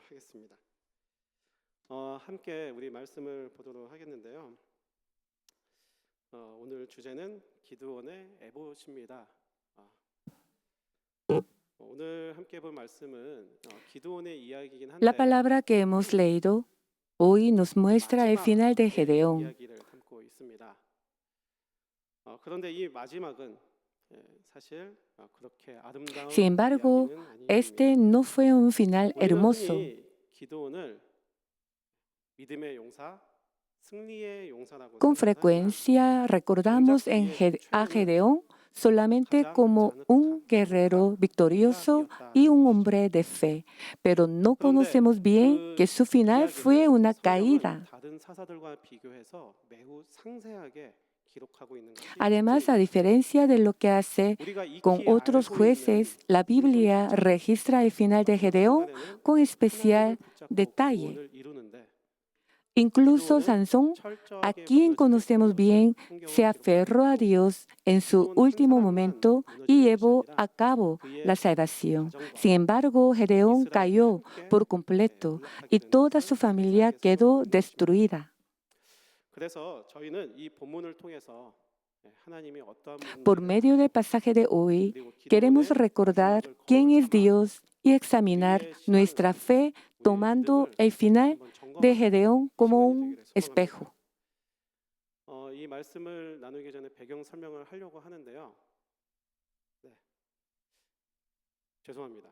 하겠습니다. 함께 우리 말씀을 보도록 하겠는데요. 오늘 주제는 기드온의 에봇입니다. 오늘 함께 볼 말씀은 기드온의 이야기이긴 한데 La palabra que hemos leído hoy nos muestra el final de Gedeón. 이야기를 담고 있습니다. 그런데 이 마지막은 사실 그렇게 아름다운 Sin embargo, 이야기는 아닙니다. este no fue un final 우리는 hermoso. 흔히 기드온을 믿음의 용사, 승리의 용사라고 Con 생각하지만 frecuencia recordamos a Gedeón solamente como un guerrero victorioso y un hombre de fe, pero no conocemos bien que su final fue una caída. 다른 사사들과 비교해서 매우 상세하게 기록하고 있는 것이 Además, a diferencia de lo que hace 우리가 익히 con otros 알고 jueces, la Biblia registra el final de Gedeón 있는 con 하나님을 especial 붙잡고 detalle. 구원을 이루는데 Incluso Sansón, a quien conocemos bien, se aferró a Dios en su último momento y llevó a cabo la salvación. Sin embargo, Gedeón cayó por completo y toda su familia quedó destruida. 그래서 저희는 이 본문을 통해서 하나님이 어떠한 Por medio del pasaje de hoy, queremos recordar quién es Dios y examinar nuestra fe tomando el final de Gedeón como un espejo. 이 말씀을 나누기 전에 배경 설명을 하려고 하는데요. 죄송합니다.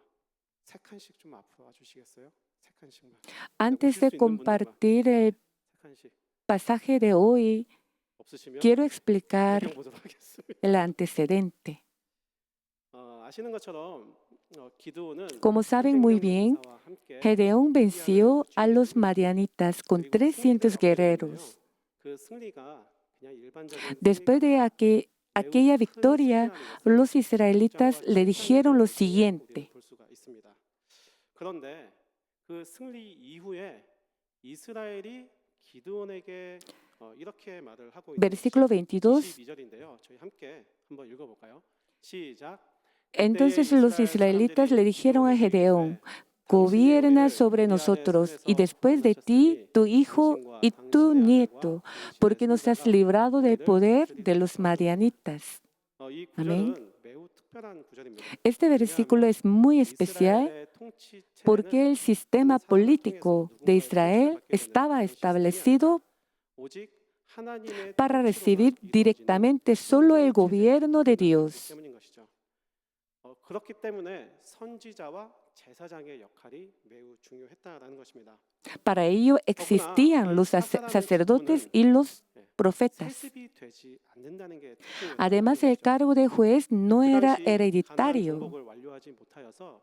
세 칸씩 좀 앞으로 와주시겠어요? 세 칸씩만. Antes de compartir el 세 칸씩. pasaje de hoy, 없으시면 quiero explicar 배경 보도록 하겠습니다. el antecedente. 아시는 것처럼 기드온은 Como saben muy bien, Gedeón venció a los madianitas con 300 guerreros. 그 승리가 그냥 일반적인 Después de aquella victoria, los israelitas le dijeron lo siguiente. 볼 수가 있습니다. 그런데 그 승리 이후에 이스라엘이 기드온에게 이렇게 말을 하고 있는 Versículo 22. 22절인데요. 저희 함께 한번 읽어볼까요? 시작. Entonces los israelitas le dijeron a Gedeón, gobierna sobre nosotros y después de ti tu hijo y tu nieto, porque nos has librado del poder de los madianitas. 이 Amén. 구절은 매우 특별한 구절입니다. Este versículo es muy especial 이스라엘의 통치 porque el sistema político de Israel estaba establecido 오직 하나님의 para 통치로만 recibir 이루어지는 directamente solo el gobierno de Dios. 때문인 것이죠. 그렇기 때문에 선지자와 제사장의 역할이 매우 중요했다라는 것입니다. Para ello existían los sacerdotes y los profetas. 세습이 되지 않는다는 게 특징이었죠. Además, el cargo de juez no era 그 당시 hereditario. 가나안 정복을 완료하지 못하여서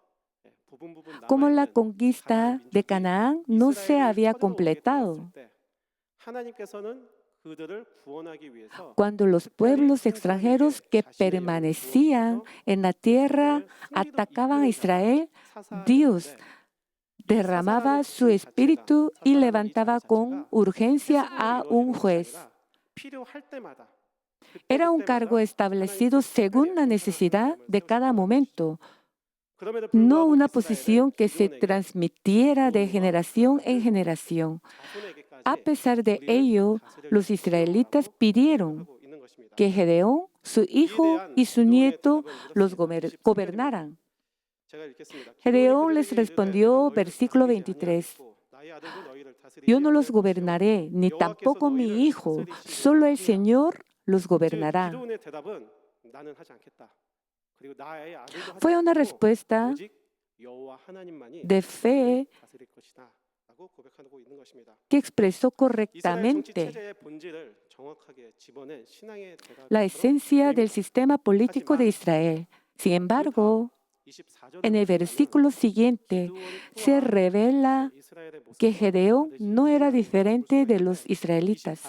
부분 Como la 남아있는 conquista de Canaán no se había completado. 하나님께서는 그들을 구원하기 위해서 Cuando los pueblos extranjeros que permanecían en la tierra atacaban a Israel, Dios derramaba su espíritu y levantaba con urgencia a un juez. 필요할 때마다 Era un cargo establecido según la necesidad de cada momento, no una posición que se transmitiera de generación en generación. A pesar de ello, los israelitas pidieron que Gedeón, su hijo y su nieto los gobernaran. Gedeón les respondió, versículo 23, yo no los gobernaré, ni tampoco mi hijo, solo el Señor los gobernará. Fue una respuesta de fe que expresó correctamente la esencia del sistema político de Israel. Sin embargo, en el versículo siguiente se revela que Gedeón no era diferente de los israelitas.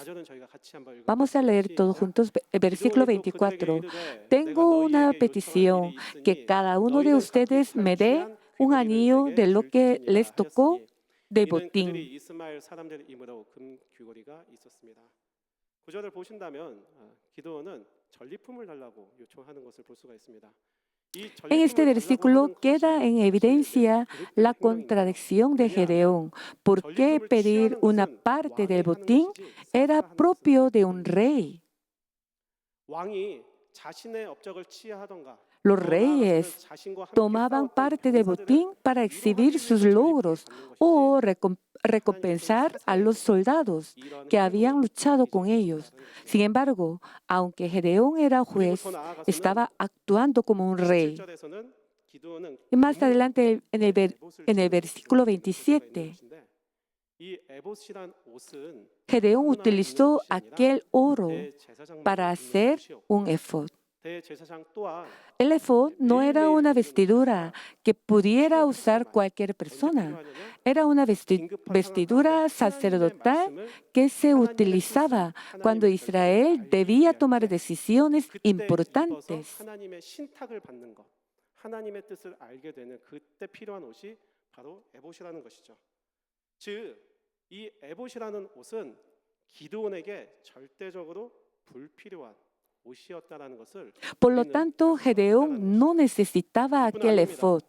Vamos a leer todos juntos el versículo 24. Tengo una petición, que cada uno de ustedes me dé un anillo de lo que les tocó de botín. 이스마엘 사람들이므로 금 귀걸이가 있었습니다. 구절을 보신다면 기드온은 전리품을 달라고 요청하는 것을 볼 수가 있습니다. En este versículo queda en evidencia la contradicción de Gedeón. ¿Por qué pedir una parte del botín era propio de un rey? Los reyes tomaban parte del botín para exhibir sus logros o recompensar a los soldados que habían luchado con ellos. Sin embargo, aunque Gedeón era juez, estaba actuando como un rey. Y más adelante en el versículo 27, Gedeón utilizó aquel oro para hacer un efod. El efod no era una vestidura que pudiera usar cualquier persona. Era una vestidura sacerdotal que se utilizaba cuando Israel debía tomar decisiones importantes. 하나님의 뜻을 알게 되는 그때 필요한 옷이 바로 에봇이라는 것이죠. 즉, 이 에봇이라는 옷은 기드온에게 절대적으로 불필요한 옷이었다라는 것을 Por lo tanto, Gedeón no necesitaba aquel efod.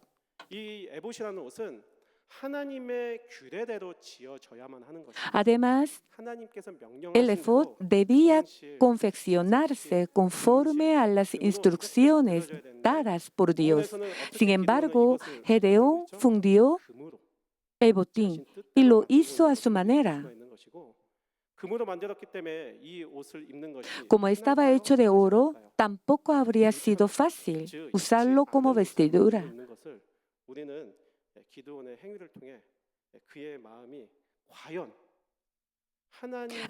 이 에봇이라는 옷은 하나님의 규례대로 지어져야만 하는 것입니다. Además, 하나님께서 el 명령하신 efod 대로 debía confeccionarse conforme a las instrucciones dadas por Dios. Sin embargo, Gedeón fundió 금으로 el botín y lo hizo a su manera. 금으로 만들었기 때문에 이 옷을 입는 것이 Como estaba hecho de oro, tampoco habría sido fácil usarlo como vestidura. 입는 것을 우리는 기드온의 행위를 통해 그의 마음이 과연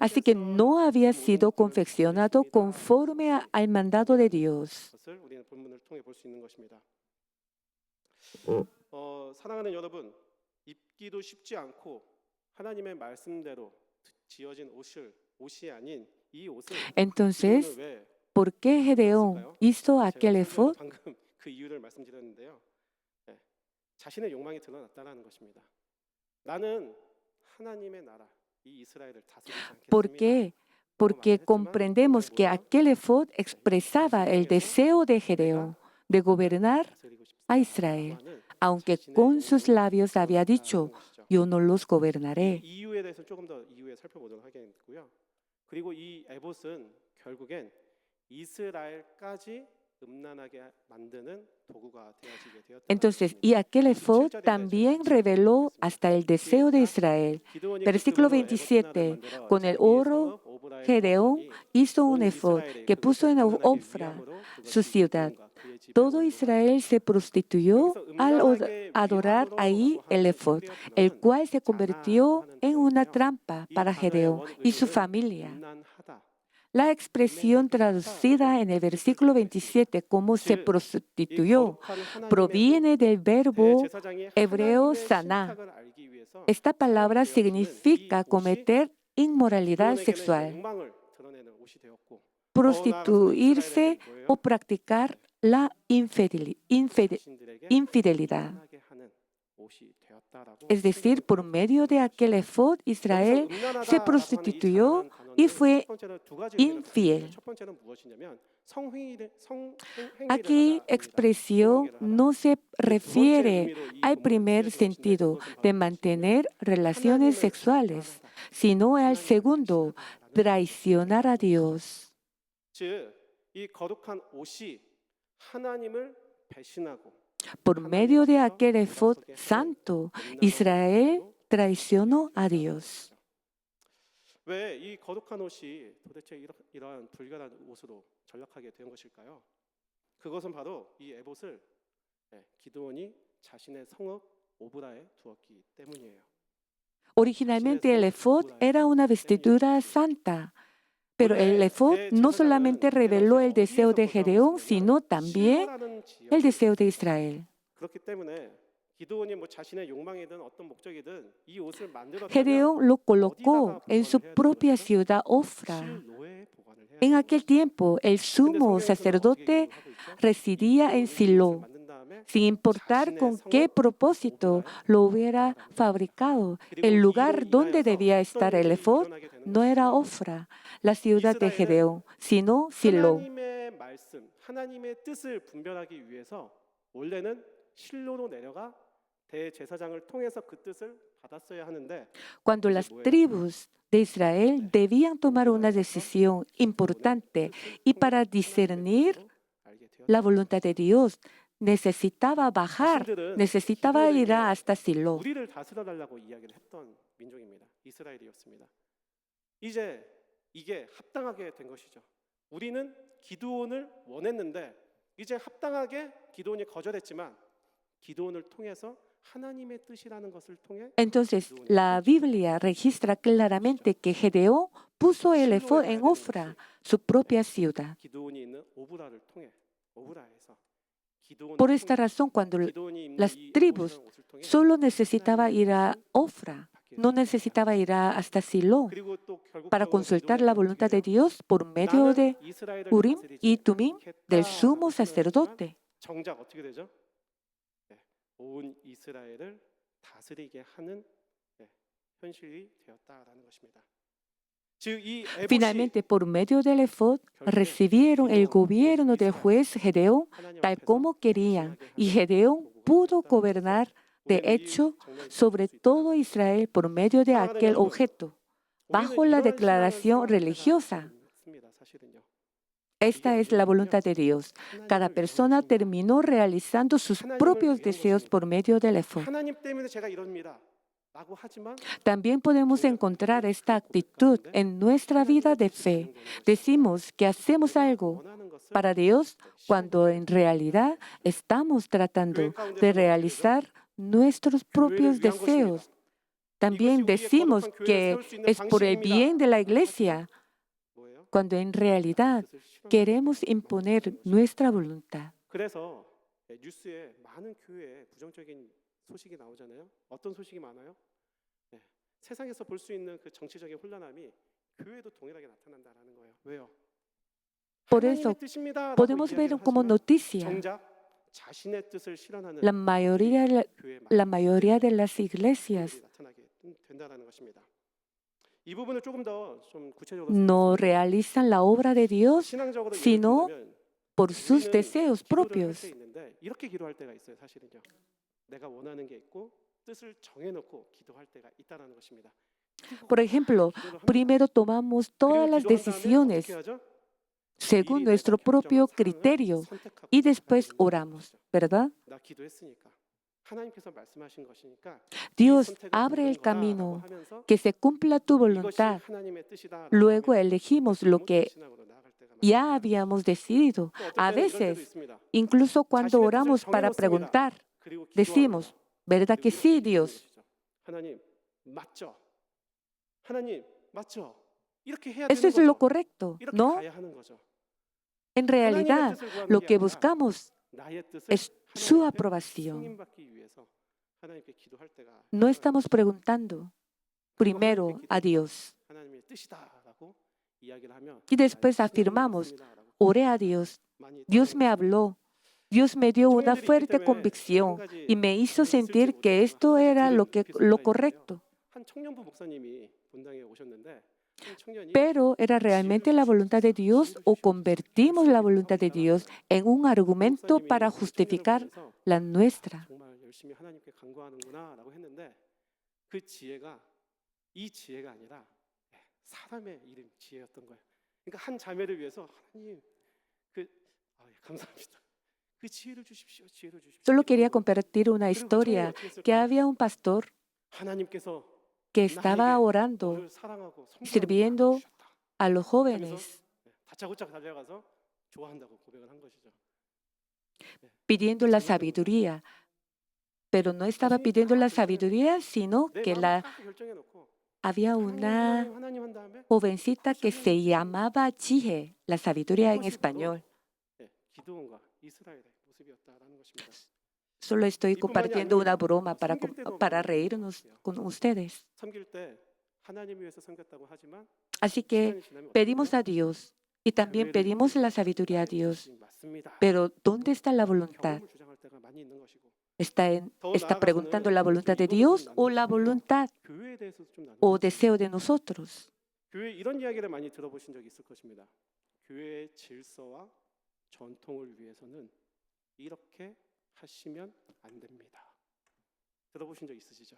Así que no había sido confeccionado conforme al mandato de Dios. 것을 우리는 본문을 통해 볼 수 있는 것입니다. 사랑하는 여러분, 입기도 쉽지 않고 하나님의 말씀대로 지어진 옷이 아닌 이 옷을 Entonces, 기도는 왜 ¿por qué Gedeón hizo aquel 제가 efod? 방금 그 이유를 말씀드렸는데요. 네, 자신의 욕망이 드러났다라는 것입니다. 나는 하나님의 나라, 이 이스라엘을 다스리지 ¿Por 않겠습니다. qué? Porque comprendemos que aquel efod expresaba el deseo de Gedeón de gobernar a Israel, aunque con sus labios había dicho, yo no los gobernaré. 이 이유에 대해서 조금 더 이후에 살펴보도록 하겠고요. 그리고 이 에봇은 결국엔 이스라엘까지 음란하게 만드는 도구가 되어지게 되었다. Entonces, y aquel efod también reveló hasta el deseo de Israel. Versículo 27, con el oro, Gedeón hizo un efod que puso en Ofra, su ciudad. Todo Israel se prostituyó al adorar ahí el efod, el cual se convirtió en una trampa para Gedeón y su familia. La expresión traducida en el versículo 27 como se prostituyó proviene del verbo hebreo saná. Esta palabra significa cometer inmoralidad sexual, prostituirse o practicar la infidelidad. Es decir, por medio de aquel efod, Israel se prostituyó y fue infiel. Aquí expresión no se refiere al primer sentido de mantener relaciones sexuales, sino al segundo, traicionar a Dios. Por medio de aquel efod santo, Israel traicionó a Dios. 왜 이 거룩한 옷이 도대체 이러한 불결한 옷으로 전락하게 된 것일까요? 그것은 바로 이 에봇을 기드온이 자신의 성읍 오브라에 두었기 때문이에요. Originalmente el efod era una vestidura santa, pero el efod no solamente reveló el deseo de Gedeón, sino también el deseo de Israel. 그렇기 때문에 기드온이 자신의 욕망이든 어떤 목적이든 이 옷을 만들었다면 Gedeón lo colocó en su propia ciudad Ofra. En aquel tiempo, el sumo sacerdote residía en Silo. Sin importar con qué propósito lo hubiera fabricado, el lugar donde debía estar el efod no era Ofra, la ciudad de Gedeón, sino Silo. 하나님의 말씀, 하나님의 뜻을 분별하기 위해서 원래는 실로로 내려가 대제사장을 통해서 그 뜻을 받았어야 하는데 Cuando las tribus de Israel debían tomar una decisión importante y para discernir la voluntad de Dios, necesitaba bajar, necesitaba ir hasta Silo. 우리를 다스려 달라고 이야기를 했던 민족입니다. 이스라엘이었습니다. 이제 이게 합당하게 된 것이죠. 우리는 기드온을 원했는데 이제 합당하게 기드온이 거절했지만 기드온을 통해서 하나님의 뜻이라는 것을 통해 Entonces, la Biblia registra claramente que Gedeón puso el efod en Ofra, su propia ciudad. 기드온이 있는 오브라를 통해 오브라에서 기드온을 Por esta 통해 razón, cuando 기드온이 입는 las 이 tribus 옷을 통해 solo necesitaba ir a Ofra, no necesitaba ir hasta Silo 그리고 또 para 결국적으로 consultar 기드온이 la 어떻게 voluntad de 돼요? Dios por medio de 나는 이스라엘을 Urim 다스리지 y Tumim del 않겠다라고 sumo 선언했지만 sacerdote. 정작 어떻게 되죠? 네, 온 이스라엘을 다스리게 하는 현실이 되었다라는 것입니다. 즉 이 에봇이 Finalmente, por medio del efod, 결국에 recibieron el 기드온, gobierno del 이스라엘, juez Gedeón 하나님 tal 앞에서 como querían, 헌신하게 y 하는 Gedeón 도구가 pudo 되었다는 gobernar 것을 de 우리는 이 hecho 장면에서 sobre 볼수 있다는 todo 것입니다. Israel por medio de 사랑하는 aquel 여러분, objeto, 우리는 bajo la 이러한 신앙을 declaración 생활할 때가 religiosa. 많습니다. 사실은요. Esta es la voluntad de Dios. Cada persona terminó realizando sus propios deseos por medio del efod. 하나님 때문에 제가 이럽니다. 라고 하지만 También podemos encontrar esta actitud en nuestra vida de fe. Decimos que hacemos algo 원하는 것을 para Dios cuando en realidad estamos tratando de realizar nuestros propios deseos. También decimos que es por el bien de la iglesia 뭐예요? cuando en realidad 뜻을 실현하는 queremos imponer nuestra voluntad. 그래서 뉴스에 많은 교회에 부정적인 소식이 나오잖아요. 어떤 소식이 많아요? 세상에서 볼 수 있는 그 정치적인 혼란함이 교회도 동일하게 나타난다라는 거예요. 왜요? Por eso 하나님의 뜻입니다라고 podemos ver 이야기를 como 하지만 noticia 정작 자신의 뜻을 실현하는 la mayoría, 교회 la mayoría de las iglesias 나타나게 된다는 것입니다. 이 부분을 조금 더 좀 구체적으로 no 설명드리면 realizan la obra de Dios 신앙적으로 예를 sino 들면 por sus 우리는 deseos 기도를 할 때 propios. 있는데 이렇게 기도할 때가 있어요. 사실은요. 내가 원하는 게 있고 뜻을 정해놓고 기도할 때가 있다라는 것입니다. Por ejemplo, primero tomamos todas las decisiones según nuestro propio criterio y después oramos, ¿verdad? 나 기도했으니까 하나님께서 말씀하신 것이니까 Dios abre el camino, que se cumpla tu voluntad. Luego elegimos lo que ya habíamos decidido. A veces, incluso cuando oramos para preguntar, decimos, ¿verdad que sí, Dios? 하나님 맞죠? 하나님 맞죠? 이렇게 해야 Eso 되는 es lo 거죠. correcto, 이렇게 ¿no? 가야 하는 거죠. En realidad, lo que buscamos 나의 뜻을 es su 하나님 앞에 aprobación. 승인받기 위해서 하나님께 기도할 때가 No estamos preguntando primero a Dios 하나님의 뜻이다라고 이야기를 하면 y después 나의 afirmamos, 뜻입니다라고 oré a Dios, 많이 Dios me habló, Dios me dio una fuerte convicción y me hizo sentir que esto era lo correcto. 한 청년부 목사님이 본당에 오셨는데 한 청년이 Pero era realmente la voluntad de Dios o convertimos la voluntad de Dios en un argumento para justificar la nuestra. 정말 열심히 하나님께 간구하는구나라고 했는데 그 지혜가 이 지혜가 아니라 사람의 이름 지혜였던 거예요. 그러니까 한 자매를 위해서 하나님 감사합니다. 그 지혜를 주십시오. 지혜를 주십시오. Solo quería compartir una historia que había un pastor 하나님께서 que estaba orando, 너를 사랑하고 sirviendo a los jóvenes, 다짜고짜 달려가서 좋아한다고 고백을 한 것이죠. pidiendo la sabiduría. Pero no estaba pidiendo la sabiduría, sino 내 que 마음을 딱 결정해놓고 había una 하나님 한 다음에 jovencita que se llamaba Chije, la sabiduría en español. 기드온과 이스라엘의 모습이었다라는 것입니다. Solo estoy compartiendo una broma para reírnos con ustedes. 섬길 때 하나님 위해서 섬겼다고 하지만 Así que pedimos a Dios y también pedimos la sabiduría a Dios. Pero ¿dónde está la voluntad? 경험을 주장할 때가 많이 있는 것이고 ¿Está preguntando la voluntad de Dios o la voluntad 교회에 대해서도 좀 나누는 o deseo de nosotros? 교회 이런 이야기를 많이 들어보신 적이 있을 것입니다. 교회의 질서와 전통을 위해서는 이렇게 하시면 안 됩니다. 들어보신 적 있으시죠?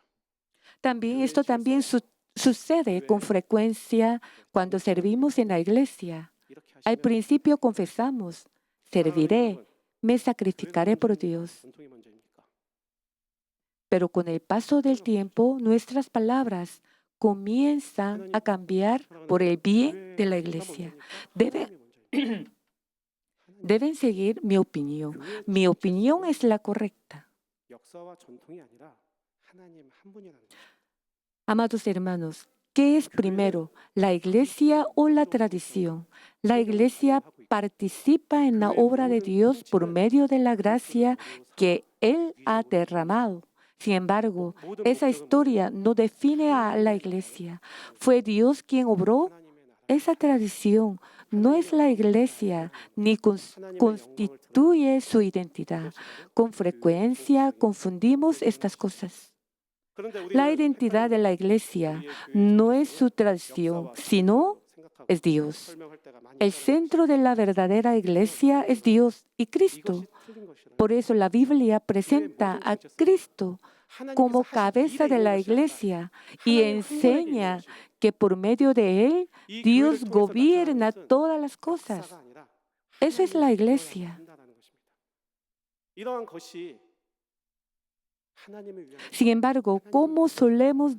También esto también sucede con frecuencia cuando servimos en la iglesia. 이렇게 Al 하시면 principio confesamos, 사랑하는 serviré, 여러분, me 교회가 sacrificaré por 먼저입니까? Dios. 전통이 먼저입니까? Pero con el paso del tiempo, nuestras palabras comienzan a cambiar por el bien de la 교회가 iglesia. 먼저입니까? Debe- 하나님이 먼저입니까? Deben seguir mi opinión. 교회의 Mi opinión 정체성은 es la correcta. 역사와 전통이 아니라 하나님 한 분이라는 것입니다. Amados hermanos, ¿qué es primero, la iglesia o la tradición? La iglesia participa en la obra de Dios por medio de la gracia que Él ha derramado. Sin embargo, esa historia no define a la iglesia. Fue Dios quien obró esa tradición. No es la iglesia ni constituye su identidad. Con frecuencia confundimos estas cosas. La identidad de la iglesia no es su tradición, sino es Dios. El centro de la verdadera iglesia es Dios y Cristo. Por eso la Biblia presenta a Cristo como cabeza de la iglesia y enseña que por medio de Él Dios gobierna todas las cosas. Eso es la iglesia. 이러한 것이 하나님을 위한 Sin embargo, ¿cómo solemos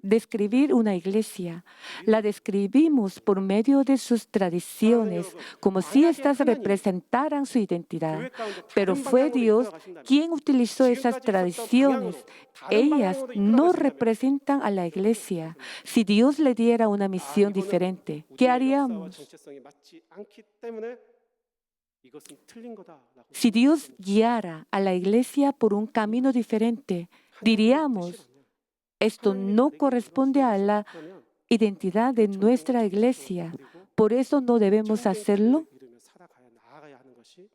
describir una iglesia? La describimos por medio de sus tradiciones, como si éstas representaran su identidad. 교회 가운데 Pero 다른 fue 방향으로 Dios 이끌어가신다면 quien utilizó esas 지금까지 있었던 tradiciones. 방향으로 다른 Ellas 방향으로 no 이끌어가신다면 representan a la iglesia. Si Dios le diera una misión diferente, ¿qué 우리의 역사와 haríamos? 정체성이 맞지 않기 때문에 이것은 틀린 거다라고 Si Dios guiara a la iglesia por un camino diferente, diríamos, esto no corresponde a la identidad de nuestra iglesia. Por eso no debemos hacerlo. 이루며 살아가야 나아가야 하는 것이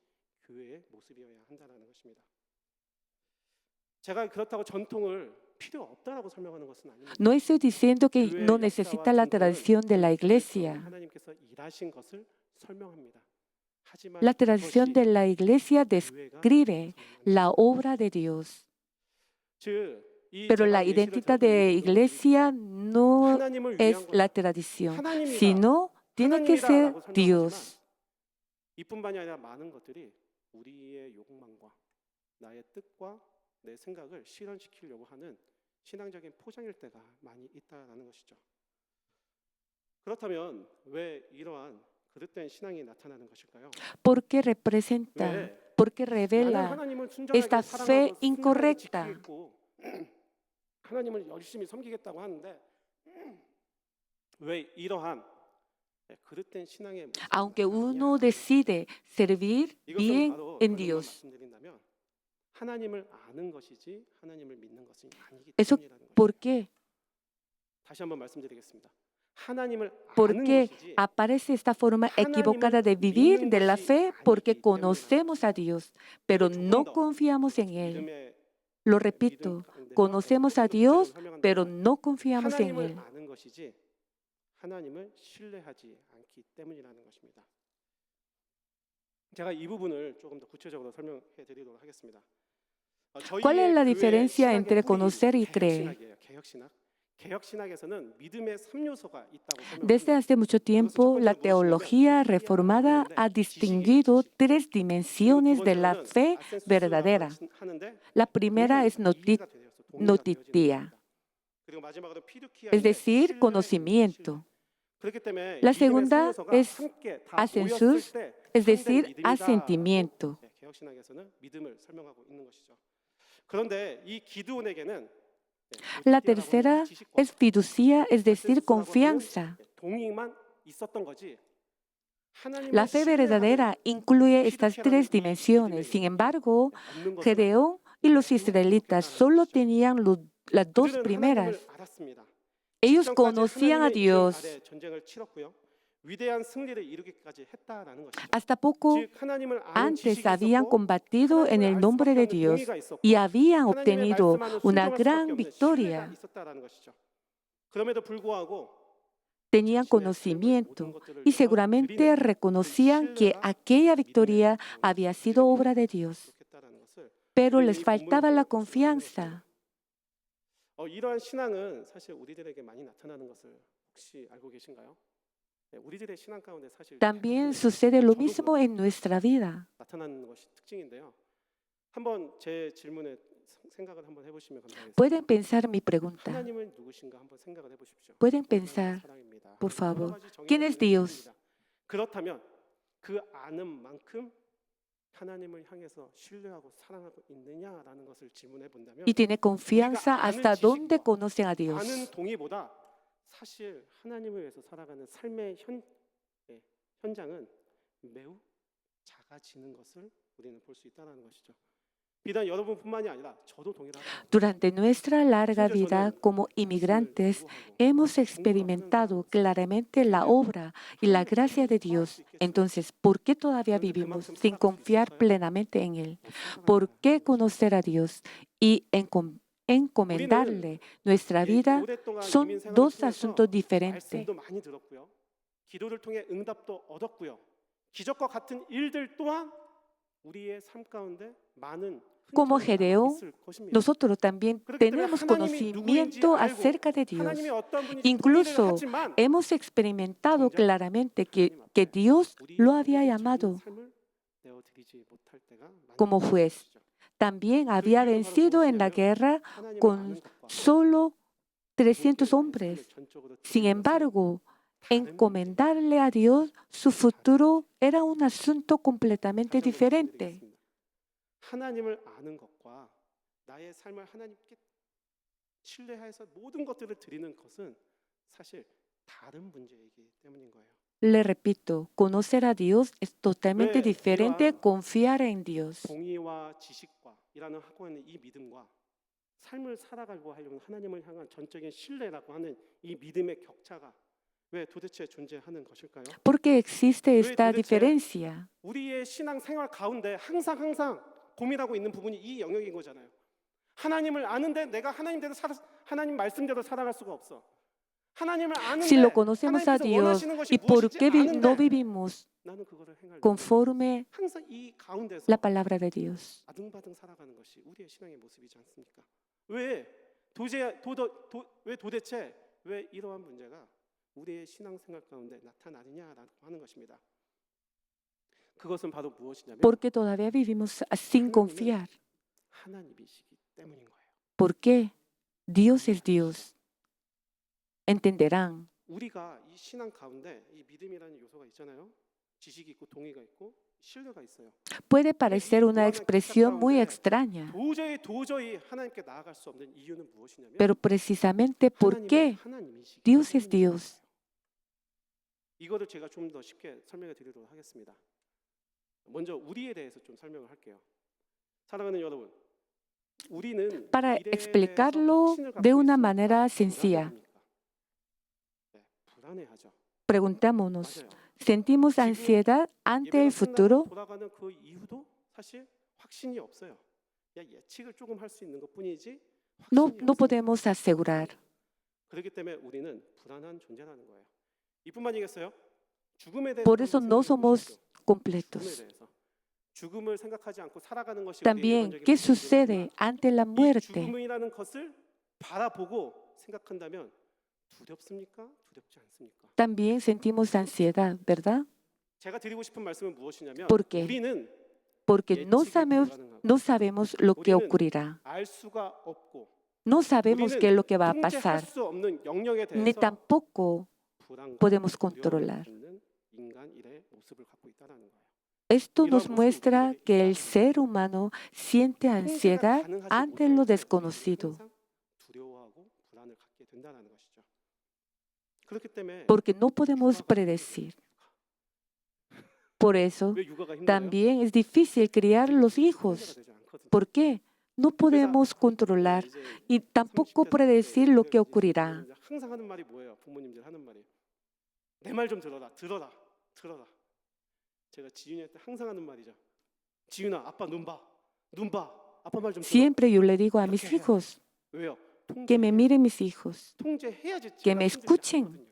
교회의 모습이어야 한다는 것입니다. 제가 그렇다고 전통을 필요 없다라고 설명하는 것은 아닙니다. No estoy diciendo que no necesita la tradición de la iglesia. 하나님께서 일하신 것을 설명합니다. 하지만 La tradición de la iglesia 교회가 describe la obra de Dios. 즉, 이 Pero 제가 la 예시를 identidad 들었던 de 이유는 iglesia no 하나님을 es 위한 la 거다. tradición, 하나님이다. sino tiene que ser 하나님이다라고 설명하지만 Dios. 이뿐만이 아니라 많은 것들이 우리의 욕망과 나의 뜻과 내 생각을 실현시키려고 하는 신앙적인 포장일 때가 많이 있다라는 것이죠. 그렇다면 왜 이러한 그릇된 신앙이 나타나는 것일까요? Porque representa, 왜 porque 나는 revela 하나님을 순전하게 esta fe 사랑하고 순전하게 incorrecta. 지키겠고 하나님을 열심히 섬기겠다고 하는데 왜 이러한 그릇된 신앙의 모습이 Aunque 나타나느냐? uno decide servir 이것은 bien 바로 en 결론만 Dios. 말씀드린다면 하나님을 아는 것이지 하나님을 믿는 것은 아니기 Eso, 때문이라는 것이죠. ¿por qué? 다시 한번 말씀드리겠습니다. 하나님을 아는 Porque 것이지 aparece esta forma equivocada de vivir de la fe porque conocemos a Dios, pero no confiamos en Él. 믿음의 Lo repito, conocemos a Dios, pero no confiamos en 하나님을 Él. 아는 것이지 하나님을 신뢰하지 않기 때문이라는 것입니다. 제가 이 부분을 조금 더 구체적으로 설명해 드리도록 하겠습니다. ¿Cuál es la diferencia entre conocer y creer? 개혁신학에서는 믿음의 3요소가 있다고 Desde hace mucho tiempo, la teología reformada ha distinguido tres dimensiones de la fe verdadera. La primera es notitia, es decir, conocimiento. La segunda es asensus, es decir, asentimiento. 개혁신학에서는 믿음을 설명하고 있는 것이죠. 그런데 이 기드온에게는 La tercera es fiducia, es decir, confianza. 동의만 있었던 거지. La fe verdadera incluye estas tres dimensiones. Sin embargo, Gedeón y los israelitas solo tenían las dos primeras. Ellos conocían a Dios. Hasta poco antes habían combatido en el nombre de Dios y habían obtenido una gran victoria. Tenían conocimiento y seguramente reconocían que aquella victoria había sido obra de Dios. pero 우리는 les 이 faltaba 본문을 la 통해 confianza. 이러한 신앙은 사실 우리들에게 많이 나타나는 것을 혹시 알고 계신가요? 네, 우리들의 신앙 가운데 사실 También 대부분의 sucede lo 저도 mismo 그렇고 en nuestra vida. 나타나는 것이 특징인데요. 한번 제 질문에 생각을 한번 해보시면 감사하겠습니다. Pueden pensar mi pregunta. 하나님은 누구신가 한번 생각을 해보십시오. Pueden 하나님은 pensar, 사랑입니다. por 여러 favor, 가지 정의가 ¿quién es 있는 Dios? 분입니다. 그렇다면 그 아는 만큼 하나님을 향해서 신뢰하고 사랑하고 있느냐라는 것을 질문해 본다면 Y tiene confianza 우리가 아는 hasta dónde 지식과 conocen a 아는 Dios. 동의보다 사실 하나님을 위해서 살아가는 삶의 현장은 매우 작아지는 것을 우리는 볼 수 있다는 것이죠. 비단 여러분뿐만이 아니라 저도 동일하다. Durante nuestra larga 심지어 vida 저는 como 말씀을 inmigrantes, 요구하고 hemos 공부를 experimentado 하는 사람으로서 claramente la 근데요, obra y la 하나님을 gracia de 계속 구할 수 Dios. 있겠습니까? Entonces, ¿por qué todavía 그런데 vivimos 그만큼 sin 살아갈 수 confiar 있을까요? plenamente en Él? 못 살아갑니다. ¿Por qué 하는 것이죠. conocer a Dios y 우리는 encomendarle nuestra vida 오랫동안 이민 son 생활을 dos 통해서 asuntos diferentes? 말씀도 많이 들었고요. 기도를 통해 응답도 얻었고요. 기적과 같은 일들 또한 우리의 삶 가운데 많은 Como 흔적이 남아 Gedeón, 있을 것입니다. nosotros también 그렇기 때문에 tenemos 하나님이 누구인지 conocimiento 알고 acerca de Dios. 하나님이 어떤 분인지 동의를 Incluso 하지만 hemos experimentado 정작 claramente 하나님 que 앞에 Dios 우리의 lo había 본질적인 llamado 삶을 내어드리지 못할 때가 많은 como juez. 것이죠. También 그 había 이유는 바로 vencido en la 무엇이냐면 guerra 하나님을 con 아는 것과 solo 300 그분께 나의 삶을 hombres. 전적으로 Sin 드리는 것은 embargo, 다른 문제예요. encomendarle a Dios su futuro era un asunto completamente 다시 한번 diferente. 말씀드리겠습니다. 하나님을 아는 것과 나의 삶을 하나님께 신뢰해서 모든 것들을 드리는 것은 사실 다른 문제이기 때문인 거예요. Le repito, conocer a Dios es totalmente 왜 diferente 이러한 confiar en Dios. 동의와 지식과 이라는 하고 있는 이 믿음과 삶을 살아가고 하려는 하나님을 향한 전적인 신뢰라고 하는 이 믿음의 격차가 왜 도대체 존재하는 것일까요? ¿Por qué existe 왜 esta 도대체 diferencia? 우리의 신앙 생활 가운데 항상 고민하고 있는 부분이 이 영역인 거잖아요. 하나님을 아는데 내가 하나님 말씀대로 살아갈 수가 없어. 하나님을 Si lo 아는데 conocemos a 하나님께서 Dios, 원하시는 것이 ¿y por 무엇인지 qué no 아는데 vivimos 나는 그거를 행하려고 conforme 항상 이 가운데서 la palabra de Dios? 아등바등 살아가는 것이 우리의 신앙의 모습이지 않습니까? 왜 도대체 왜 이러한 문제가 우리의 신앙생활 가운데 나타나느냐라고 하는 것입니다. 그것은 바로 무엇이냐면 ¿Por qué todavía vivimos sin confiar? 하나님이시기 때문인 거예요. ¿Por qué? Dios es Dios. Entenderán. 우리가 이 신앙 가운데 이 믿음이라는 요소가 있잖아요. 지식이 있고 동의가 있고 신뢰가 있어요. Puede parecer una expresión muy extraña, 도저히 하나님께 나아갈 수 없는 이유는 무엇이냐면 pero precisamente ¿por 하나님은 qué? 하나님이시기 Dios es 때문인 Dios. 거예요. 이거를 제가 좀 더 쉽게 설명해 드리도록 하겠습니다. 먼저 우리에 대해서 좀 설명을 할게요. 사랑하는 여러분, 우리는 Para 미래에 explicarlo 대해서 확신을 de 갖고 una 있습니까? manera sencilla, 불안해합니까? 네, 불안해하죠. preguntémonos, 맞아요. ¿sentimos ansiedad ante el 예배가 끝나고 futuro? 돌아가는 그 이후도 사실 확신이 없어요. 예측을 조금 할 수 있는 것뿐이지 No, 확신이 no 없습니다. podemos asegurar. 그렇기 때문에 우리는 불안한 존재라는 거예요. 이뿐만이겠어요? 죽음에 대해서 Por eso no 한번 생각해 보십시오. somos 죽음에 completos. 대해서 죽음을 생각하지 않고 살아가는 것이 우리의 También, 일반적인 ¿qué 모습이지만 sucede ante la 이 muerte? 죽음이라는 것을 바라보고 생각한다면 두렵습니까? 두렵지 않습니까? También sentimos ansiedad, ¿verdad? 제가 드리고 싶은 말씀은 무엇이냐면 ¿Por qué? 우리는 Porque 예측이 불가능하고 no sabemos lo que 우리는 ocurrirá. 알 수가 없고 No sabemos qué es 우리는 lo que va a 통제할 pasar, 수 없는 영역에 ni 대해서 tampoco 불안과 podemos 두려움을 controlar. 갖는 인간 일의 모습을 갖고 있다는 거예요. Esto 이러한 nos 모습이 muestra 우리에게 que el 있다는 ser humano siente 통제가 ansiedad 가능하지 ante 못할 lo 때 desconocido, 항상 두려워하고 불안을 갖게 된다는 것이죠. 그렇기 때문에 porque no podemos 육아가 predecir. Por eso, 왜 육아가 힘들어요? también es difícil criar los 통제가 hijos. 되지 않거든요. ¿Por qué? No podemos controlar 이제 y tampoco 30대, predecir lo que 40대 ocurrirá. 이제 항상 하는 말이 뭐예요? 부모님들 하는 말이 내 말 좀 들어라. 제가 지윤이한테 항상 하는 말이죠. 지윤아, 아빠 눈 봐. 아빠 말 좀 들어. Siempre yo le digo a mis hijos 왜요? que me miren mis hijos, 통제해야지 que 제가 me 통제를 escuchen, 잘하거든요.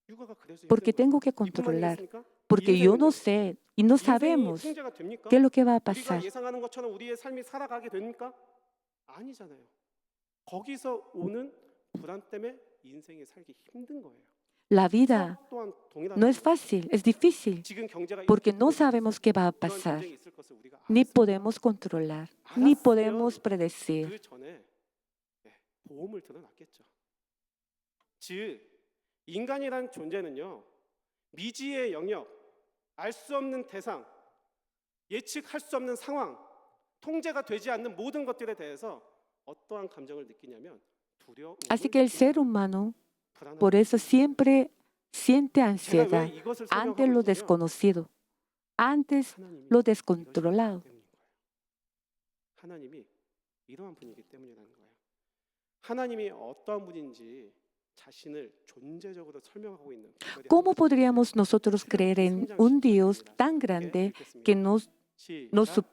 육아가 그래서 porque 힘든 거예요. tengo que 이뿐만 controlar, 아니겠습니까? porque yo 인생은요, no sé y no 인생이 sabemos 통제가 됩니까? qué es lo que va a 우리가 pasar. 예상하는 것처럼 우리의 삶이 살아가게 됩니까? 아니잖아요. 거기서 오는 불안 때문에 인생이 살기 힘든 거예요. La vida 수학 또한 no 동일하다는 es 거예요. fácil, es difícil, 지금 경제가 porque 이렇게 no 돌아가고 sabemos qué va a 그런 pasar, 전쟁이 있을 것을 우리가 ni 알았어요. podemos controlar, ni podemos 알았으면 predecir. 그 전에 보험을 들어놨겠죠. 즉 인간이란 존재는요, 미지의 영역, 알 수 없는 대상, 예측할 수 없는 상황, 통제가 되지 않는 모든 것들에 대해서 어떠한 감정을 느끼냐면 두려움을 Así que el ser 느낍니다. humano, 불안함을 por eso 느낍니다. siempre siente 제가 왜 ansiedad 이것을 ante 설명하고 lo 있냐면 desconocido, antes 하나님이 lo 이러신 descontrolado. 분이기 때문인 거예요. 하나님이 이러한 분이기 때문이라는 거예요. 하나님이 어떠한 분인지 자신을 존재적으로 설명하고 있는 구절이 ¿Cómo 하나 있습니다. podríamos nosotros creer en 3장 un 10절입니다. Dios tan 함께 grande 읽겠습니다. que nos 시작.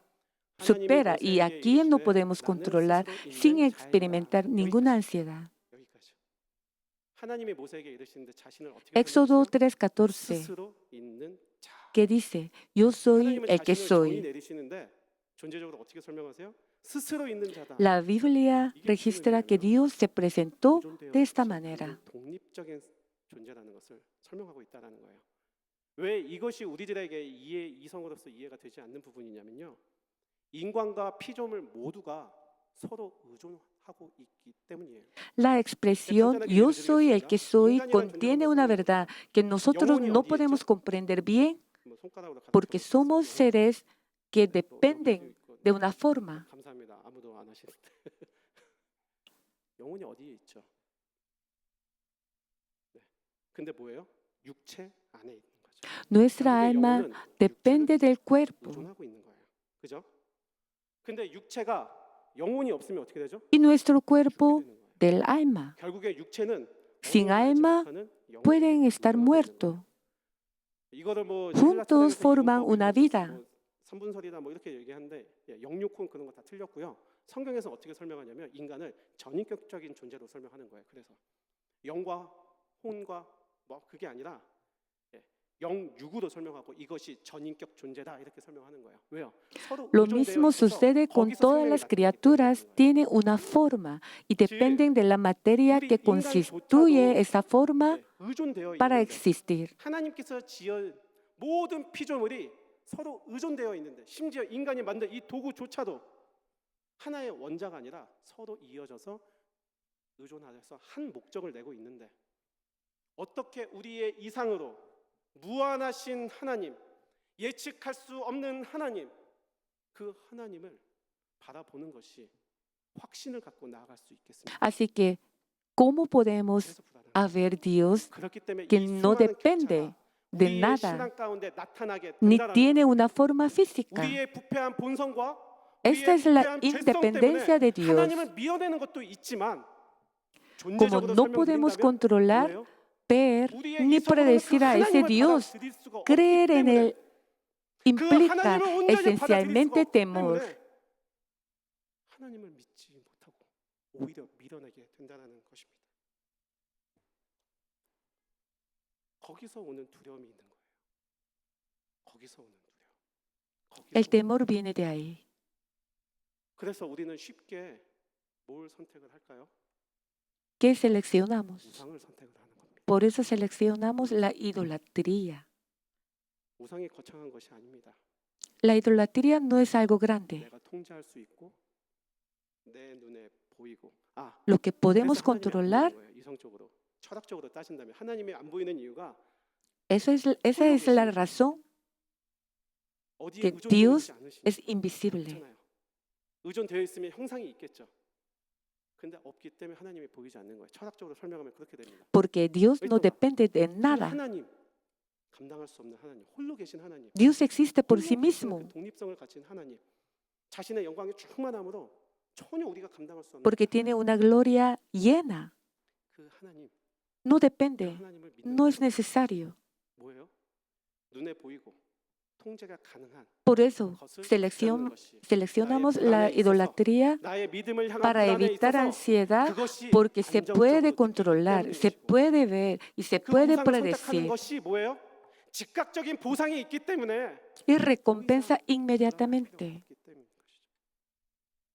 supera y a quien no podemos controlar sin experimentar ninguna 여기까지. ansiedad? 여기까지. 하나님이 모세에게 이르시는데 자신을 어떻게 Éxodo 설명하세요? 3:14, 스스로 있는 자. que dice, yo soy 하나님은 el que 자신을 정의 soy. 내리시는데 존재적으로 어떻게 설명하세요? 스스로 있는 자다. La Biblia registra que Dios se presentó 의존되어 de esta 있어서 manera. 그는 독립적인 존재라는 것을 설명하고 있다는 거예요. 왜 이것이 우리들에게 이성으로서 이해가 되지 않는 부분이냐면요, 인간과 피조물 모두가 서로 의존하고 있기 때문이에요. La expresión yo soy el que soy contiene una verdad que nosotros no podemos comprender bien 뭐 손가락으로 porque somos 가르쳐 seres que 네, 또 dependen 여기도 있고. de una forma. 감사합니다. 아무도 안 하시는데 영혼이 어디에 있죠? 네. 근데 뭐예요? 육체 안에 있는 거죠. Nuestra 결국에 alma 영혼은 depende 육체를 del cuerpo 의존하고 있는 거예요. 그죠? 근데 육체가 영혼이 없으면 어떻게 되죠? y nuestro 죽게 cuerpo 되는 거예요. del alma. 결국에 육체는 Sin 영혼을 알지 alma 못하는 영혼에게 pueden estar 의존하고 있는 muertos. 거예요. 이거를 뭐 Juntos forman una vida. 3분설이다 뭐 이렇게 얘기하는데 영육혼 그런 거 다 틀렸고요. 성경에서 어떻게 설명하냐면 인간을 전인격적인 존재로 설명하는 거예요. 그래서 영과 혼과 뭐 그게 아니라 영육으로 설명하고 이것이 전인격 존재다 이렇게 설명하는 거예요. 왜요? 서로 Lo 의존되어 mismo 있어서 sucede con 거기서 todas 생명이 las 나타나기 criaturas, 때문인 거예요. tienen una forma y dependen de la materia 우리 que constituye 인간조차도 esa forma 의존되어 para 있는데 existir. 하나님께서 지은 모든 피조물이 서로 의존되어 있는데 심지어 인간이 만든 이 도구조차도 하나의 원자가 아니라 서로 이어져서 의존하여서 한 목적을 내고 있는데 어떻게 우리의 이상으로 무한하신 하나님, 예측할 수 없는 하나님, 그 하나님을 바라보는 것이 확신을 갖고 나아갈 수 있겠습니까? Así que, ¿cómo podemos 그래서 불안합니다. haber Dios 그렇기 때문에 que 이 no 수많은 depende 격차가 de 우리의 nada, 신앙 가운데 나타나게 ni 된다라는 tiene 거예요. una forma física? 우리의 부패한 본성과 Esta 우리의 es la 부패한 죄성 independencia de 때문에 Dios. 하나님을 미워내는 것도 있지만 Como 존재적으로 no podemos 설명드린다면 controlar, 뭐예요? ver, 우리의 ni 이성으로는 그 predecir a ese 하나님을 Dios, 받아들일 수가 없기 creer en 때문에 Él 그 implica 하나님을 온전히 받아들일 수가 esencialmente 없기 temor. 때문에 하나님을 믿지 못하고 오히려 밀어내게 된다는 것입니다. 거기서 오는 두려움이 있는 거예요. 거기서 오는 두려움. El 거기서 temor viene de ahí. 그래서 우리는 쉽게 뭘 선택을 할까요? ¿Qué seleccionamos? 우상을 선택을 하는 겁니다. Por eso seleccionamos la idolatría. 우상이 거창한 것이 아닙니다. La idolatría no es algo grande. 내가 통제할 수 있고 내 눈에 보이고 Lo que podemos 그래서 하나님이 안 controlar, 보이는 거예요. 이성적으로 철학적으로 따진다면 하나님이 안 보이는 이유가 esa es la razón 어디에 que 의존되어 Dios 있지 않으시니까 es invisible. 그렇잖아요. 의존되어 있으면 형상이 있겠죠. 근데 없기 때문에 하나님이 보이지 않는 거예요. 철학적으로 설명하면 그렇게 됩니다. Porque Dios no depende de 그 nada. 하나님, 감당할 수 없는 하나님, 홀로 계신 하나님, Dios existe por 홀로 sí 계시는 mismo. 그 독립성을 가진 하나님, 자신의 영광이 충만함으로 전혀 우리가 감당할 수 없는 Porque tiene una gloria llena. 그 하나님, No 그 depende. 하나님을 믿는 No es 것은 necesario. 뭐예요? 눈에 보이고 통제가 가능한 Por eso 것을 seleccion- 피하는 것이 seleccionamos 나의 la 불안에 있어서 idolatría 나의 믿음을 향한 para 불안에 evitar 있어서 ansiedad, 그것이 porque se 안정적으로 puede 느끼기 controlar, 때문인 se 것이고 puede ver y se 그 puede 우상을 선택하는 predecir. 것이 뭐예요? 즉각적인 보상이 있기 때문에 y recompensa inmediatamente.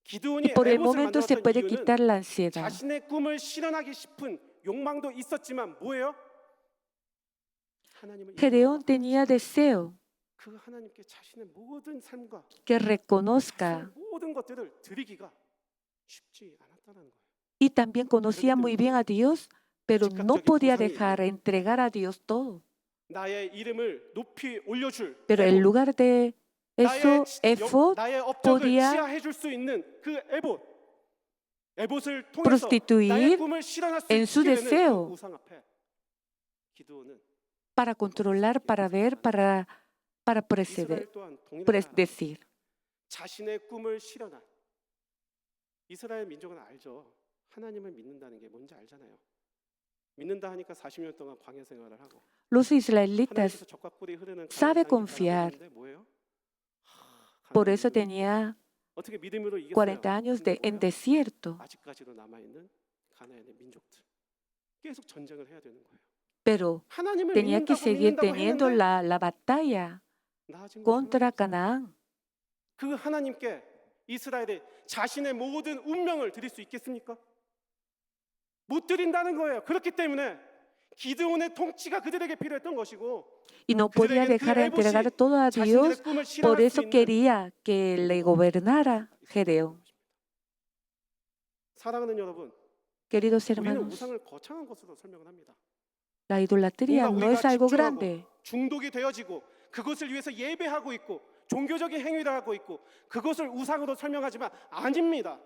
기드온이 Y por el 에봇을 momento se 만들었던 puede 이유는 quitar la ansiedad. 자신의 꿈을 실현하기 싶은 욕망도 있었지만 뭐예요? 하나님을 Gedeón tenía deseo 그 하나님께 자신의 모든 삶과 que 자신의 reconozca 모든 것들을 드리기가 쉽지 않았다는 거예요. y también conocía muy bien a Dios, pero no podía dejar entregar a Dios todo. 나의 이름을 높이 올려줄 Pero en 에봇, lugar de eso, Éfod 나의 업적을 podía 치하해 줄 수 있는 그 에봇을 통해서 나의 prostituir 꿈을 실현할 수 en su 있게 되는 그 deseo 우상 앞에 기드온은 para controlar, para ver, para proceder, 이스라엘 또한 동일하다. decir. 자신의 꿈을 실현한 이스라엘 민족은 알죠. 하나님을 믿는다는 게 뭔지 알잖아요. 믿는다 하니까 40년 동안 광야 생활을 하고 Los israelitas 하나님께서 적과 꿀이 흐르는 sabe 가나안 땅에 confiar. 들어갔는데 뭐예요? Por eso 가나안 tenía 어떻게 믿음으로 이겼어요? 40 años en 근데 desierto. 뭐예요? 아직까지도 남아 있는 가나안의 민족들 계속 전쟁을 해야 되는 거예요. Pero 하나님을 tenía que 믿는다고 seguir 믿는다고 teniendo 했는데 la batalla 나아진 건 contra 하나도 없어요. Canaán. 그 하나님께 이스라엘이 자신의 모든 운명을 드릴 수 있겠습니까? 못 드린다는 거예요. 그렇기 때문에 기드온의 통치가 그들에게 필요했던 것이고 Y no podía dejar de entregar todo a Dios, 자신들의 꿈을 por 실현할 수 eso 있는 quería que le gobernara Gedeón. 사랑하는 여러분, Queridos 우리는 hermanos, 우상을 거창한 것으로 설명을 합니다. la idolatría 뭔가 no es 우리가 algo 집중하고 grande. 중독이 되어지고 그것을 위해서 예배하고 있고 종교적인 행위를 하고 있고 그것을 우상으로 설명하지만 아닙니다.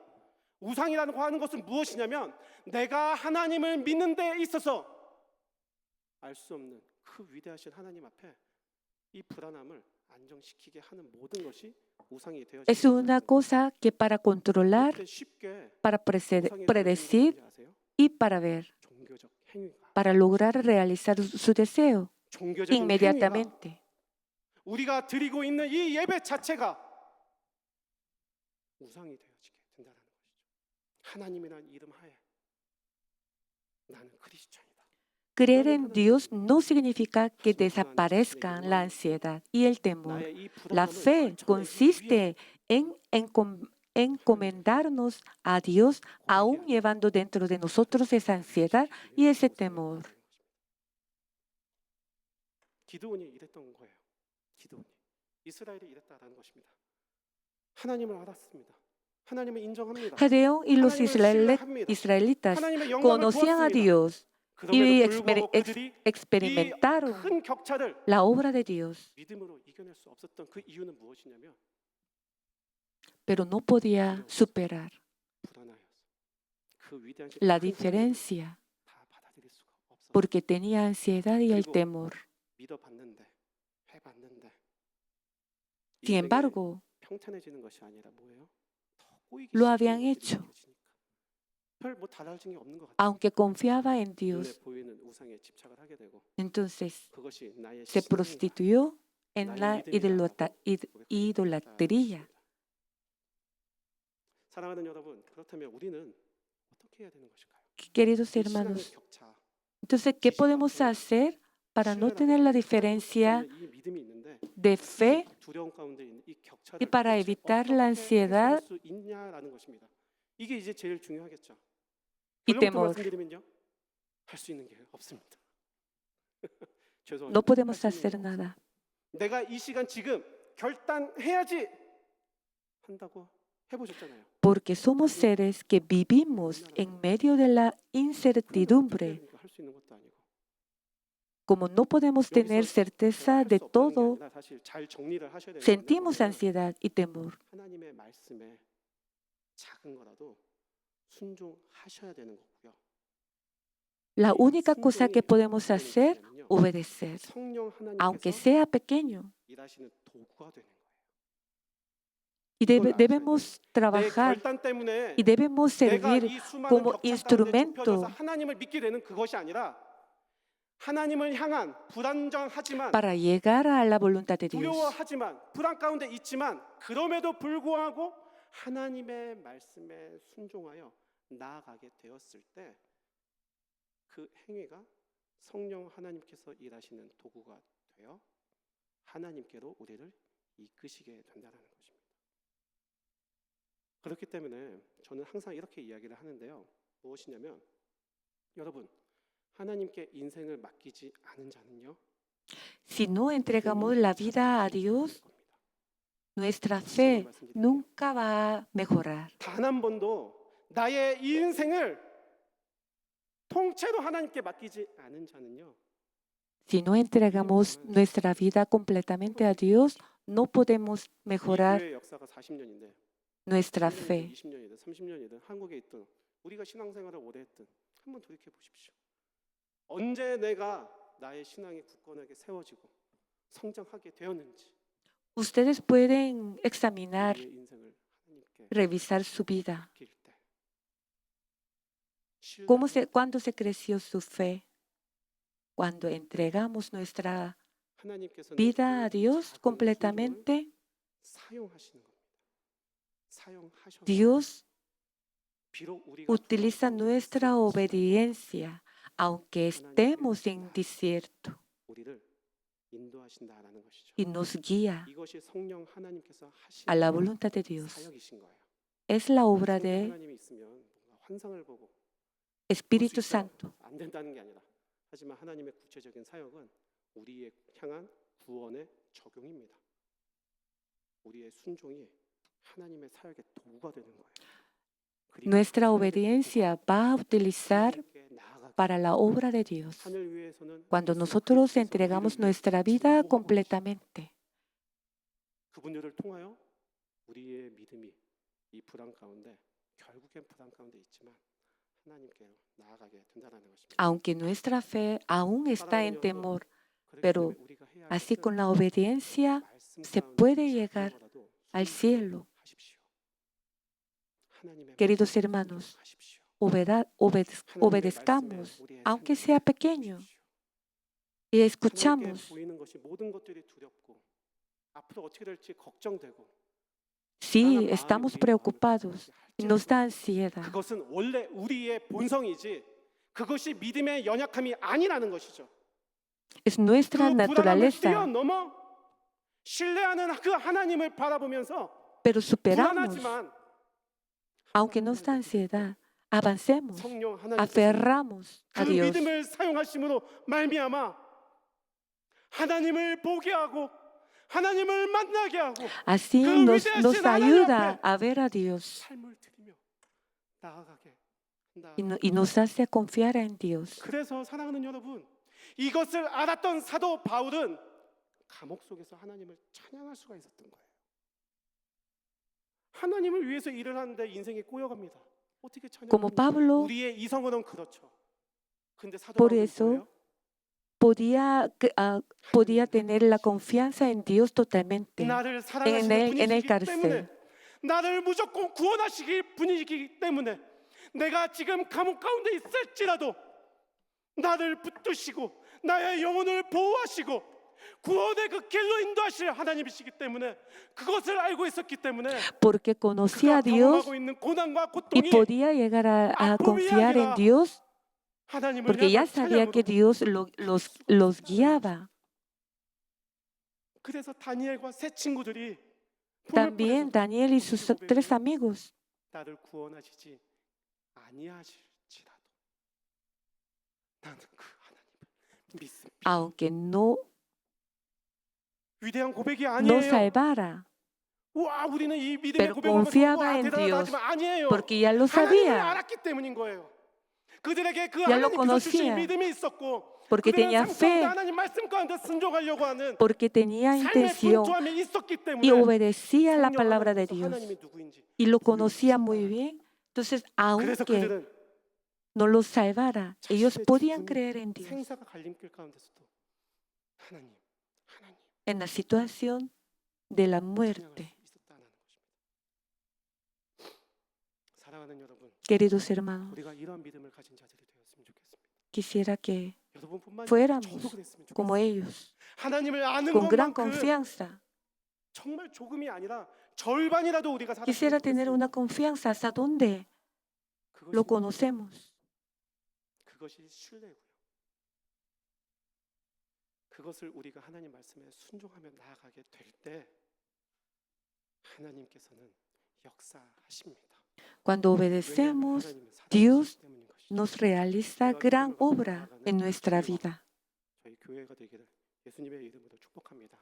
우상이라는 거 하는 것은 무엇이냐면 내가 하나님을 믿는 데 있어서 알 수 없는 그 위대하신 하나님 앞에 이 불안함을 안정시키게 하는 모든 것이 우상이 되어지는 Es una cosa que para controlar, 쉽게 para 우상이 predecir 되어지는 건 뭔지 아세요? y para ver, 종교적 행위가 para lograr realizar su deseo 종교적인 행위가 inmediatamente. 우리가 드리고 있는 이 예배 자체가 우상이 되어지게 된다는 것이죠. 하나님이란 이름 하에 나는 크리스찬이다. Creer en Dios no significa que desaparezcan la ansiedad y el temor. 나의 이 La 불안함을 fe 떨쳐내기 위해 consiste en encomendarnos a Dios, aún llevando dentro de nosotros esa ansiedad y ese temor. 기드온이 이랬던 거예요. 기드온이 이스라엘이 이랬다라는 것입니다. 하나님을 알았습니다. 하나님을 인정합니다. Gedeón y los 하나님을 신뢰합니다. israelitas 하나님의 영광을 conocían a 보았습니다. Dios 그럼에도 y 불구하고 그들이 experimentaron 이 큰 격차를 la obra de Dios, 믿음으로 이겨낼 수 없었던 그 이유는 무엇이냐면 pero no podía superar 불안하여서 그 위대한 la 큰 diferencia 다 받아들일 수가 없어. porque tenía ansiedad y el 그리고 temor. 믿어봤는데 해봤는데 Sin embargo, 평탄해지는 것이 아니라 뭐예요? 더 꼬이기 lo 시작하는 habían 것들이 hecho. 느껴지니까 별뭐 달라진 게 없는 것 같아요. aunque confiaba en 눈에 Dios, 보이는 우상에 집착을 하게 되고 entonces 그것이 나의 se 신앙인가, prostituyó en 나의 la 믿음이다라고 idolatría. 사랑하는 여러분, 그렇다면 우리는 어떻게 해야 되는 것일까요? Queridos 이 신앙의 hermanos, 격차, entonces, ¿qué podemos hacer para no tener la diferencia 이 믿음이 있는데 de fe 두려움 가운데 있는 이 격차를 y para 도대체 evitar 어떻게 la 해소할 ansiedad 수 있냐라는 것입니다. 이게 이제 제일 중요하겠죠. y 결론부터 temor? 말씀드리면요, 할 수 있는 게 없습니다. 죄송합니다. No podemos 할수 있는 hacer 게 없어요. nada. 내가 이 시간 지금 결단해야지 한다고 해보셨잖아요. Porque somos seres que vivimos en medio de la incertidumbre. 할 수 있는 것도 아니고. Como no podemos tener certeza de todo, 사실 잘 정리를 하셔야 되는 sentimos 건데 ansiedad y temor. 하나님의 말씀에 작은 거라도 순종하셔야 되는 거고요. La única cosa que podemos hacer, obedecer, 성령 aunque 하나님께서 sea pequeño. 일하시는 도구가 되는 거예요. Y debemos 내 trabajar 결단 때문에 y debemos 내가 servir 이 수많은 como 격차 가운데 instrumento 좁혀져서 하나님을 믿게 되는 그것이 아니라 하나님을 향한 불안정하지만 para llegar a la voluntad de Dios. 두려워하지만 불안 가운데 있지만 그럼에도 불구하고 하나님의 말씀에 순종하여 나아가게 되었을 때 그 행위가 성령 하나님께서 일하시는 도구가 되어 하나님께로 우리를 이끄시게 된다는 것입니다. 그렇기 때문에 저는 항상 이렇게 이야기를 하는데요. 무엇이냐면 여러분, 하나님께 인생을 맡기지 않은 자는요. Si no entregamos la vida a Dios, nuestra fe nunca va a mejorar. 단 한 번도 나의 이 인생을 통째로 하나님께 맡기지 않은 자는요. Si no entregamos nuestra vida completamente a Dios, no podemos 이 mejorar 교회의 역사가 40년인데 nuestra 10년이든 fe. 20년이든 30년이든 한국에 있든 우리가 신앙생활을 오래 했든 한번 돌이켜 보십시오. 언제 내가 나의 신앙이 굳건하게 세워지고 성장하게 되었는지 Ustedes pueden examinar, 우리의 인생을 하나님께 revisar su vida. 맡길 때 ¿Cuándo se creció su fe? Cuando entregamos nuestra 하나님께서는 vida a 그 Dios 작은 순종을 completamente. 사용하시는 겁니다. 사용하셔서 Dios 비록 우리가 utiliza 두려운 가운데 nuestra 있을지라도 obediencia, aunque estemos en desierto, 우리를 인도하신다라는 것이죠. y nos guía 이것이 성령 하나님께서 a la 하시는 voluntad de Dios. 사역이신 거예요. Es la obra 성령 de 하나님이 있으면 뭔가 환상을 보고 볼 Espíritu 수 있어요. Santo. 안 된다는 게 아니라 하지만 하나님의 구체적인 사역은 우리의 향한 구원의 적용입니다. 우리의 순종이 하나님의 사역의 도구가 되는 거예요. 그리고 Nuestra 그 사역의 obediencia va a utilizar 하나님께 나아가게 para la obra de Dios. 하늘 위에서는 Cuando 예수 nosotros 그리스도께서 entregamos 우리를 nuestra 위해서 vida 증거하고 completamente, 그분들을 통하여 우리의 믿음이 이 불안 가운데 결국엔 불안 가운데 있지만 하나님께로 나아가게 된다는 것입니다. aunque nuestra fe aún está en temor, 그렇기 pero 때문에 우리가 해야 할 así 것은 con la obediencia 말씀 se 가운데 puede 작은 llegar 거라도 al cielo. 순종하십시오. 하나님의 Queridos 말씀에 hermanos, 순종하십시오. obedezcamos, 하나님의 말씀에 우리의 aunque 삶을 sea pequeño, 맡겨주십시오. y 하나님께 escuchamos. 보이는 것이 모든 것들이 두렵고 앞으로 어떻게 될지 걱정되고 Sí, 불안한 마음이 estamos 우리의 마음을 preocupados y nos da 할지라도 ansiedad. 그것은 원래 우리의 본성이지 그것이 믿음의 연약함이 아니라는 것이죠. Es 그 nuestra 불안함을 naturaleza, 뛰어넘어 신뢰하는 그 하나님을 바라보면서 pero superamos, 불안하지만 aunque nos da ansiedad, avancemos, 성령 하나님께서 aferramos 그 a Dios. 믿음을 사용하심으로 말미암아 하나님을 보게 하고 하나님을 만나게 하고 Así 그 nos 위대하신 하나님 ayuda 앞에 a ver a Dios 삶을 드리며 나아가게 한다. y nos hace confiar en Dios. 그래서 사랑하는 여러분, 이것을 알았던 사도 바울은 감옥 속에서 하나님을 찬양할 수가 있었던 거예요. 하나님을 위해서 일을 하는데 인생이 꼬여갑니다. 어떻게 Como 찬양합니까? Pablo 우리의 이성으로는 그렇죠. 근데 사도 Por 바울은 eso, 뭐예요? podía tener la confianza en Dios totalmente, 나를 사랑하시는 en el 분이시기 cárcel. 때문에 나를 무조건 구원하시기 분이시기 때문에 내가 지금 감옥 가운데 있을지라도 나를 붙드시고 나의 영혼을 보호하시고 구원의 그 길로 인도하실 하나님이시기 때문에 그것을 알고 있었기 때문에 porque conocía a 그가 Dios 경험하고 있는 고난과 y 고통이 podía llegar a confiar en Dios 하나님을 porque ya 향한 sabía que 찬양으로. Dios los guiaba. 그래서 다니엘과 세 친구들이 También Daniel y sus tres amigos, 나를 구원하시지 아니하실지라도 나는 그 하나님을 믿습니다. aunque no 위대한 고백이 nos 아니에요. salvara, 와, 우리는 이 믿음의 pero 고백을 하면서 confiaba 와, en 대단하다 Dios 하지만 아니에요. porque ya lo 하나님을 sabía, 알았기 때문인 거예요. 그들에게 그 Ya lo 하나님께서 주신 conocía. 믿음이 있었고 porque 그들은 tenía 삶 가운데 fe, 하나님 말씀 가운데 순종하려고 하는 porque tenía 삶의 intención 분투함이 있었기 y 때문에 obedecía la 성령 palabra de 하나님께서 Dios 하나님이 누구인지 y lo 분명히 conocía 아신다. muy bien. Entonces, 그래서 aunque 그들은 no los salvara, ellos 자신의 podían 죽음이 creer en Dios. 생사가 갈림길 가운데서도 하나님 En la situación de la 찬양할 muerte. 수 있었다는 것입니다. 사랑하는 여러분, Queridos hermanos, 우리가 이러한 믿음을 가진 자들이 되었으면 좋겠습니다. quisiera que 여러분뿐만 아니라 fuéramos 저도 그랬으면 como 좋겠어요. ellos, 하나님을 아는 con gran 것만큼 confianza. 정말 조금이 아니라 절반이라도 우리가 Quisiera 살았으면 tener 좋겠어요. una confianza hasta donde lo 그것이 conocemos. 그것이 신뢰고요. 그것을 우리가 하나님 말씀에 순종하며 나아가게 될 때 하나님께서는 역사하십니다. Cuando 왜냐하면 obedecemos, 하나님은 Dios 살아계시기 때문인 것이죠. nos realiza gran obra en nuestra vida. 저희 교회가 되기를 예수님의 이름으로 축복합니다.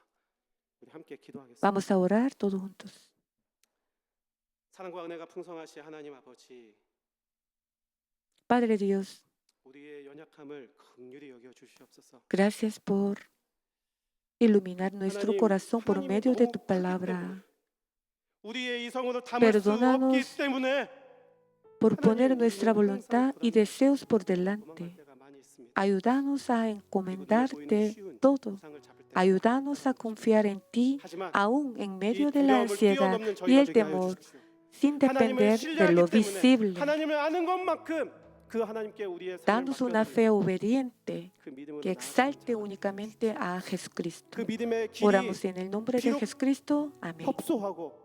우리 함께 기도하겠습니다. Vamos a orar todos juntos. 사랑과 은혜가 풍성하신 하나님 아버지, Padre Dios, 우리의 연약함을 긍휼히 여겨 주시옵소서. gracias por iluminar nuestro corazón por medio de tu palabra, 우리의 이성으로 담을 수 Perdónanos 없기 때문에 por poner nuestra voluntad y deseos por delante. 도망갈 때가 많이 있습니다. Ayúdanos a encomendarte todo. Ayúdanos a confiar en ti, 하지만 aún en 이 medio de la 두려움을 ansiedad 뛰어넘는 y 저희가 el 되게 하여 temor, 주십시오. sin 하나님을 depender de 신뢰하기 lo 때문에 visible, 하나님을 아는 것만큼 그 하나님께 우리의 삶을 danos una 맡겨드리고 fe obediente 그 믿음으로 que 나아가는 exalte 자가 únicamente a Jesucristo. 그 믿음의 길이 Oramos en el nombre de 비록 Jesucristo. Amén. 협소하고